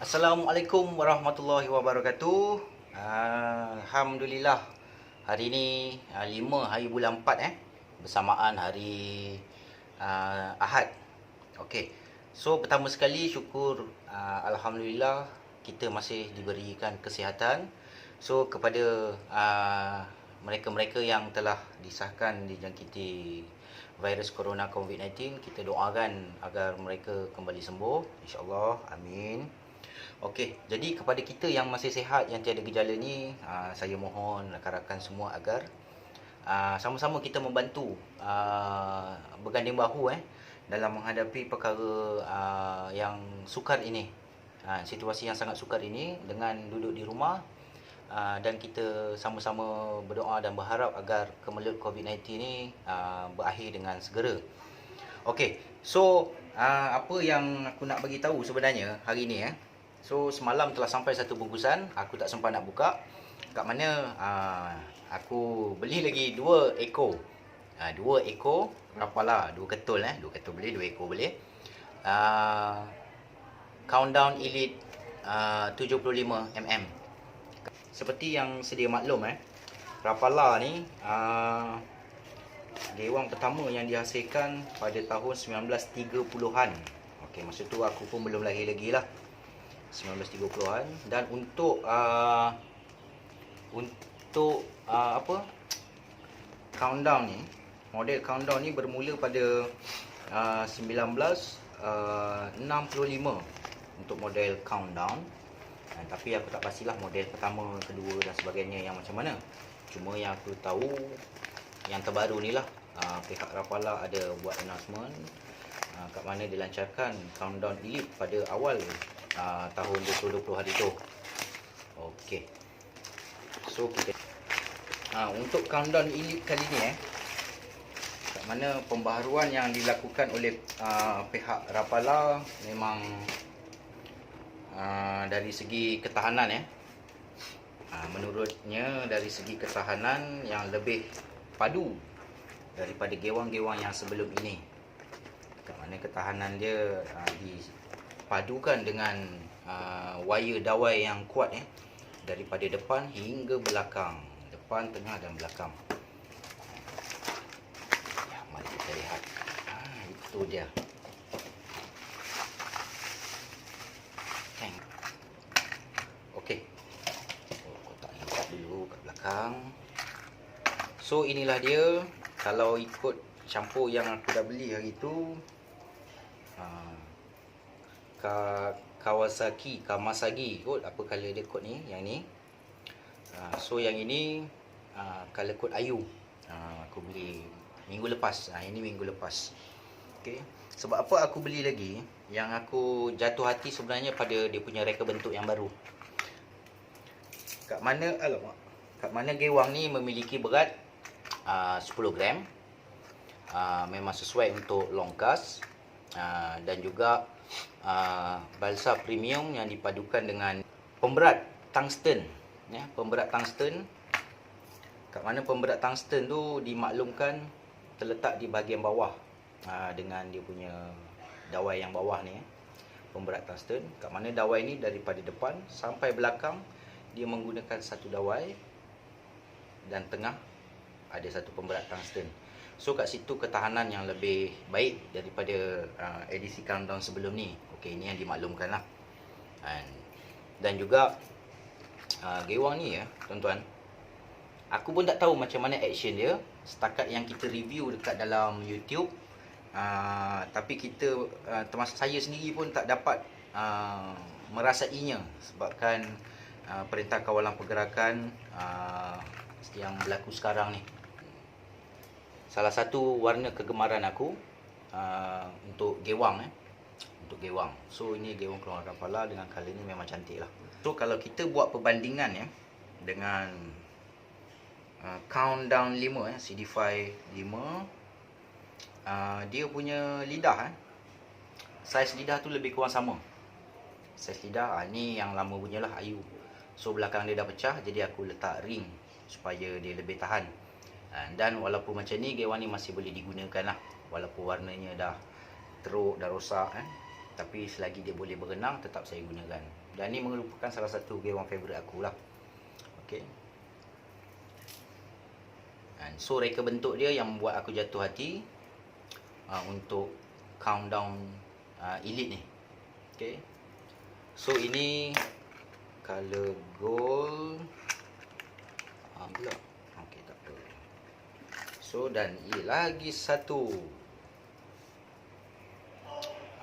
Assalamualaikum warahmatullahi wabarakatuh. Alhamdulillah. Hari ni 5 hari bulan 4 bersamaan hari Ahad. Okey. So pertama sekali syukur alhamdulillah kita masih diberikan kesihatan. So kepada mereka-mereka yang telah disahkan dijangkiti virus corona COVID-19, kita doakan agar mereka kembali sembuh, insya-Allah. Amin. Okey, jadi kepada kita yang masih sihat, yang tiada gejala ni, saya mohon rakan-rakan semua agar sama-sama kita membantu, berganding bahu dalam menghadapi perkara yang sukar ini, situasi yang sangat sukar ini, dengan duduk di rumah, dan kita sama-sama berdoa dan berharap agar kemelut COVID-19 ni berakhir dengan segera. Okey, so apa yang aku nak bagi tahu sebenarnya hari ni So semalam telah sampai satu bungkusan, aku tak sempat nak buka. Kat mana aku beli lagi 2 ekor. 2 ekor Rapala, 2 ketul 2 ketul boleh, 2 ekor boleh. Countdown Elite 75mm. Seperti yang sedia maklum Rapala ni gewang pertama yang dihasilkan pada tahun 1930-an. Okey, masa tu aku pun belum lahir lagi lah. 1930-an. Dan untuk countdown ni, model countdown ni bermula pada 1965 untuk model countdown. Tapi aku tak pastilah model pertama, kedua dan sebagainya yang macam mana. Cuma yang aku tahu yang terbaru ni lah, pihak Rapala ada buat announcement kat mana dilancarkan countdown elite pada awal tahun 2020 hari tu. Okey. So kita untuk countdown elite kali ni kat mana pembaharuan yang dilakukan oleh pihak Rapala memang dari segi ketahanan menurutnya dari segi ketahanan yang lebih padu daripada gewang-gewang yang sebelum ini. Kat mana ketahanan dia dipadukan dengan wire dawai yang kuat daripada depan hingga belakang, depan, tengah dan belakang. Ya, mari kita lihat. Itu dia. Okey. Kotak lipat dulu kat belakang. So inilah dia. Kalau ikut campur yang aku dah beli hari tu, Kawasaki kot, apa color dia kot ni, yang ni. So yang ini color code Ayu. Aku beli minggu lepas. Ini minggu lepas. Okey. Sebab apa aku beli lagi? Yang aku jatuh hati sebenarnya pada dia punya reka bentuk yang baru. Kat mana gewang ni memiliki berat 10 gram. Memang sesuai untuk long cast. Dan juga balsa premium yang dipadukan dengan pemberat tungsten. Pemberat tungsten. Kat mana pemberat tungsten tu dimaklumkan terletak di bahagian bawah, dengan dia punya dawai yang bawah ni. Pemberat tungsten. Kat mana dawai ni daripada depan sampai belakang dia menggunakan satu dawai, dan tengah ada satu pemberat tungsten. So kat situ ketahanan yang lebih baik daripada edisi countdown sebelum ni. Okey, ini yang dimaklumkan lah. Dan juga gewang ni tuan-tuan, aku pun tak tahu macam mana action dia. Setakat yang kita review dekat dalam YouTube, tapi kita termasuk saya sendiri pun tak dapat merasainya, sebabkan perintah kawalan pergerakan yang berlaku sekarang ni. Salah satu warna kegemaran aku untuk gewang untuk gewang. So ini gewang keluar Rapala dengan color ni memang cantik lah. So kalau kita buat perbandingan dengan countdown 5 CD5 5, dia punya lidah saiz lidah tu lebih kurang sama. Saiz lidah ni yang lama punya lah, Ayu. So belakang dia dah pecah, jadi aku letak ring supaya dia lebih tahan. Dan walaupun macam ni, gewang ni masih boleh digunakan lah. Walaupun warnanya dah teruk, dah rosak tapi selagi dia boleh berenang, tetap saya gunakan. Dan ni merupakan salah satu gewang favourite aku lah. Okey. So reka bentuk dia yang membuat aku jatuh hati untuk countdown elite ni. Okey. So ini color gold pula. Okey, tak apa. So dan lagi satu.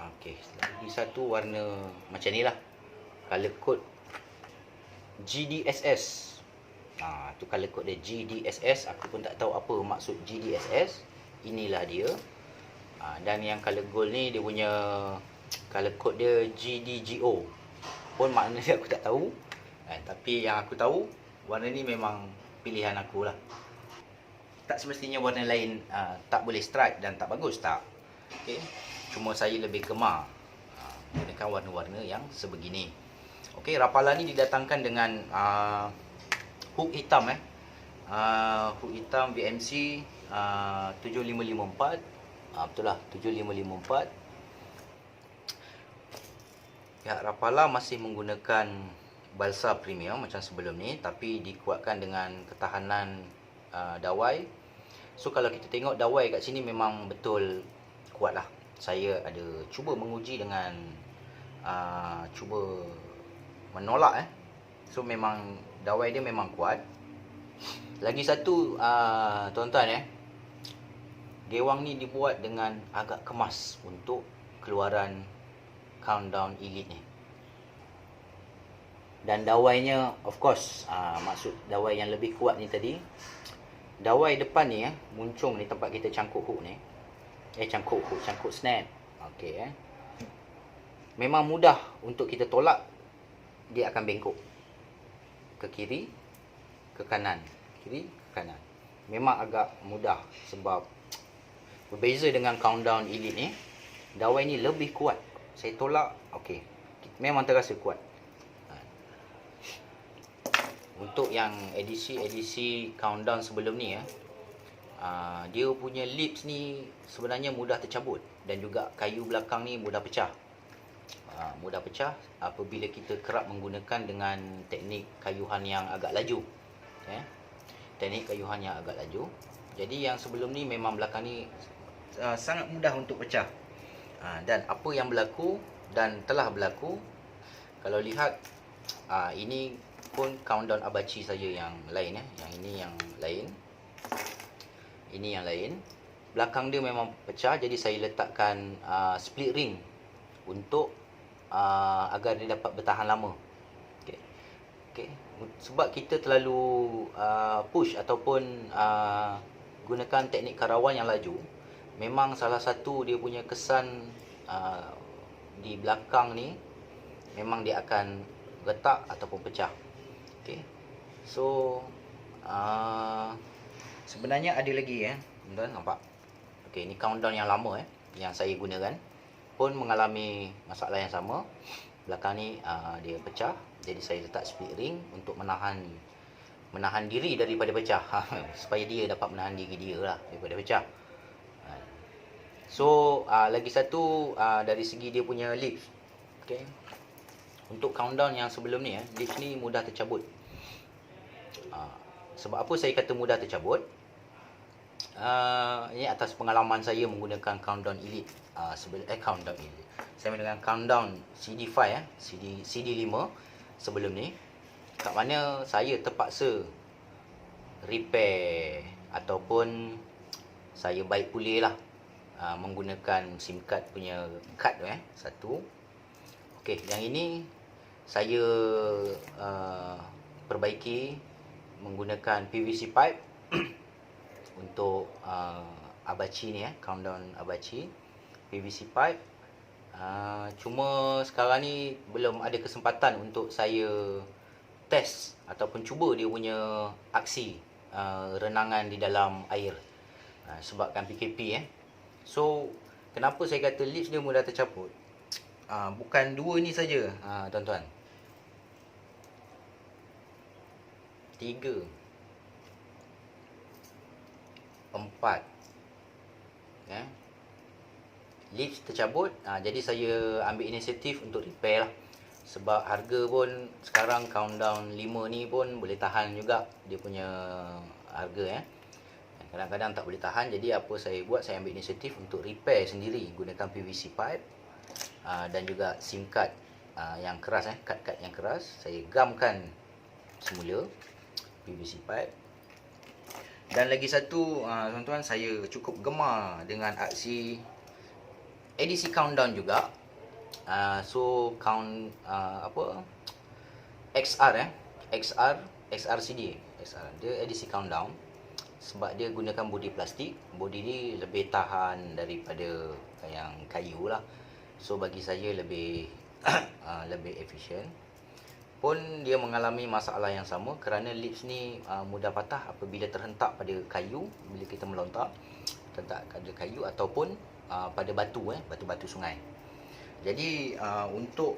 Okey, lagi satu warna macam ni lah. Color code GDSS. Tu color code dia GDSS. Aku pun tak tahu apa maksud GDSS. Inilah dia. Dan yang color gold ni dia punya color code dia GDGO. Pun makna dia aku tak tahu. Tapi yang aku tahu, warna ni memang pilihan aku lah. Tak semestinya warna lain tak boleh strike dan tak bagus, tak. Okay. Cuma saya lebih gemar menggunakan warna-warna yang sebegini. Okey, rapalan ni didatangkan dengan hook hitam hook hitam VMC 7554. Betul lah, 7554. Pihak Rapala masih menggunakan balsa premium macam sebelum ni, tapi dikuatkan dengan ketahanan dawai. So kalau kita tengok dawai kat sini memang betul kuat lah. Saya ada cuba menguji dengan cuba menolak So memang dawai dia memang kuat. Lagi satu tuan-tuan gewang ni dibuat dengan agak kemas untuk keluaran countdown elite ni. Dan dawainya of course maksud dawai yang lebih kuat ni tadi. Dawai depan ni muncung ni tempat kita cangkuk hook ni. Cangkuk snap. Okey memang mudah untuk kita tolak, dia akan bengkok ke kiri, ke kanan, kiri, ke kanan. Memang agak mudah sebab berbeza dengan countdown elite ni, dawai ni lebih kuat. Saya tolak, okey, memang terasa kuat. Untuk yang edisi countdown sebelum ni dia punya lips ni sebenarnya mudah tercabut dan juga kayu belakang ni mudah pecah. Mudah pecah apabila kita kerap menggunakan dengan teknik kayuhan yang agak laju. Teknik kayuhan yang agak laju. Jadi yang sebelum ni memang belakang ni sangat mudah untuk pecah. Dan apa yang berlaku dan telah berlaku, kalau lihat ini pun countdown abachi saja yang lain Yang ini yang lain. Ini yang lain. Belakang dia memang pecah, jadi saya letakkan split ring untuk agar dia dapat bertahan lama. Okey. Sebab kita terlalu push ataupun gunakan teknik karawan yang laju, memang salah satu dia punya kesan di belakang ni memang dia akan retak ataupun pecah. Okey. So sebenarnya ada lagi tuan-tuan nampak. Okey, ni countdown yang lama yang saya gunakan pun mengalami masalah yang sama. Belakang ni dia pecah, jadi saya letak split ring untuk menahan diri daripada pecah. Supaya dia dapat menahan diri dia lah daripada pecah. So lagi satu dari segi dia punya lips. Okey. Untuk countdown yang sebelum ni lips ni mudah tercabut. Sebab apa saya kata mudah tercabut? Ini atas pengalaman saya menggunakan countdown elite. Countdown elite. Saya menggunakan countdown CD5 CD5 sebelum ni. Kat mana saya terpaksa repair ataupun saya baik pulih lah menggunakan SIM card punya kad satu. Okey, yang ini saya perbaiki menggunakan PVC pipe untuk abachi ni countdown abachi PVC pipe. Cuma sekarang ni belum ada kesempatan untuk saya test ataupun cuba dia punya aksi renangan di dalam air sebabkan PKP So kenapa saya kata lips dia mudah tercabut? Bukan dua ni saja tuan-tuan. 3 4 lips tercabut. Jadi saya ambil inisiatif untuk repair lah. Sebab harga pun sekarang countdown 5 ni pun boleh tahan juga dia punya harga Kadang-kadang tak boleh tahan, jadi apa saya buat, saya ambil inisiatif untuk repair sendiri gunakan PVC pipe dan juga SIM card yang keras kad-kad yang keras. Saya gamkan semula PVC pipe. Dan lagi satu tuan-tuan, saya cukup gemar dengan aksi edisi countdown juga. XRCD dia edisi countdown. Sebab dia gunakan bodi plastik. Bodi ni lebih tahan daripada yang kayu lah. So bagi saya lebih lebih efisien. Pun dia mengalami masalah yang sama kerana lips ni mudah patah apabila terhentak pada kayu bila kita melontar, terhentak pada kayu ataupun pada batu-batu sungai. Jadi untuk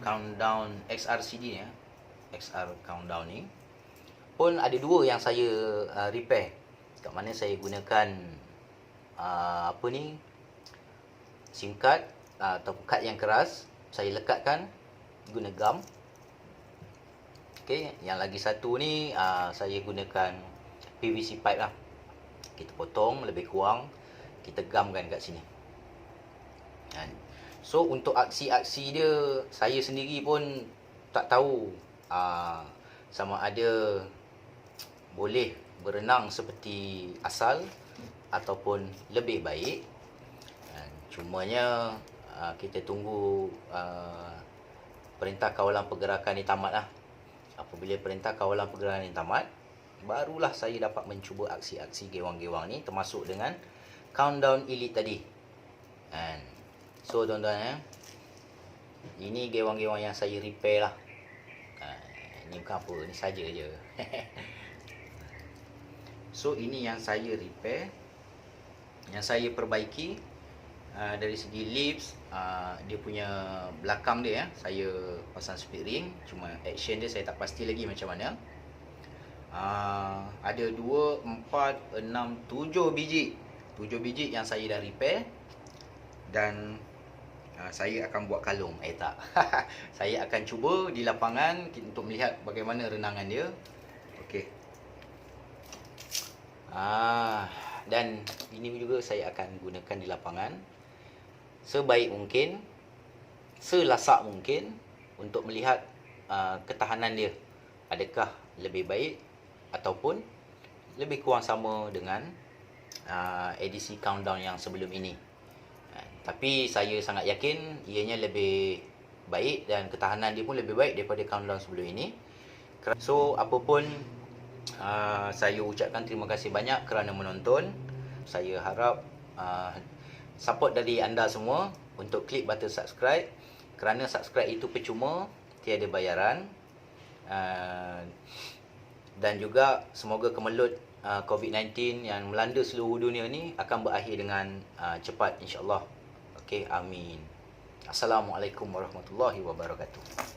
countdown XRCD ni, XR countdown ni pun ada dua yang saya repair. Kat mana saya gunakan SIM card atau kad yang keras, saya lekatkan guna gam. Okey, yang lagi satu ni saya gunakan PVC pipe lah. Kita potong lebih kurang, kita gamkan kat sini. So untuk aksi-aksi dia, saya sendiri pun tak tahu sama ada boleh berenang seperti asal ataupun lebih baik. Cumanya kita tunggu perintah kawalan pergerakan ni tamat lah. Apabila perintah kawalan pergerakan ni tamat, barulah saya dapat mencuba aksi-aksi gewang-gewang ni, termasuk dengan countdown elite tadi. So tuan-tuan, ini gewang-gewang yang saya repair lah. Ini bukan apa, ni saja je. So ini yang saya repair, yang saya perbaiki. Dari segi lips, dia punya belakang dia saya pasang speed ring. Cuma action dia saya tak pasti lagi macam mana. Ada 2, 4, 6, 7 biji 7 biji yang saya dah repair. Dan saya akan buat kalung. Tak saya akan cuba di lapangan untuk melihat bagaimana renangan dia. Okey. Dan ini juga saya akan gunakan di lapangan sebaik mungkin, selasak mungkin, untuk melihat ketahanan dia adakah lebih baik ataupun lebih kurang sama dengan edisi countdown yang sebelum ini. Tapi saya sangat yakin ianya lebih baik dan ketahanan dia pun lebih baik daripada countdown sebelum ini. So apapun, saya ucapkan terima kasih banyak kerana menonton. Saya harap support dari anda semua untuk klik button subscribe, kerana subscribe itu percuma, tiada bayaran. Dan juga semoga kemelut COVID-19 yang melanda seluruh dunia ni akan berakhir dengan cepat, insya-Allah. Okey, amin. Assalamualaikum warahmatullahi wabarakatuh.